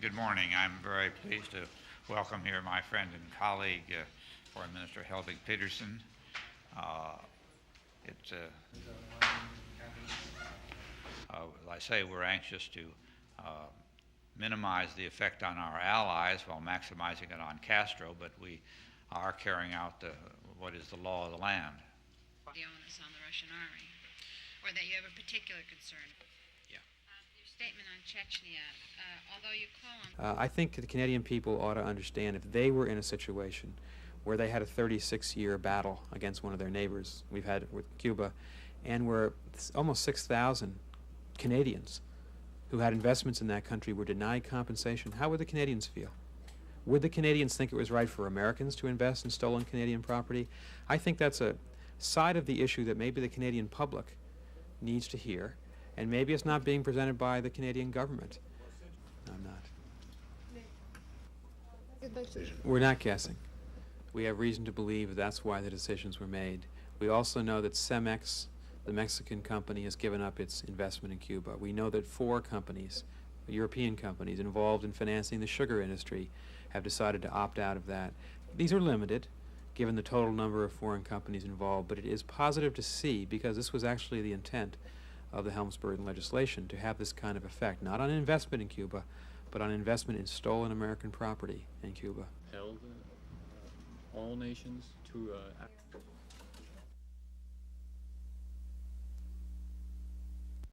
Good morning. I'm very pleased to welcome here my friend and colleague, Foreign Minister Helms Peterson. As I say, we're anxious to minimize the effect on our allies while maximizing it on Castro, but we are carrying out what is the law of the land. The onus on the Russian army, or that you have a particular concern. Your statement on Chechnya, although you call on... I think the Canadian people ought to understand if they were in a situation where they had a 36-year battle against one of their neighbors, we've had with Cuba, and where almost 6,000 Canadians who had investments in that country were denied compensation, how would the Canadians feel? Would the Canadians think it was right for Americans to invest in stolen Canadian property? I think that's a side of the issue that maybe the Canadian public needs to hear, and maybe it's not being presented by the Canadian government. I'm not. We're not guessing. We have reason to believe that's why the decisions were made. We also know that Cemex, the Mexican company, has given up its investment in Cuba. We know that 4 companies, European companies involved in financing the sugar industry, have decided to opt out of that. These are limited, given the total number of foreign companies involved, but it is positive to see, because this was actually the intent of the Helms Burton legislation, to have this kind of effect, not on investment in Cuba, but on investment in stolen American property in Cuba. Held all nations to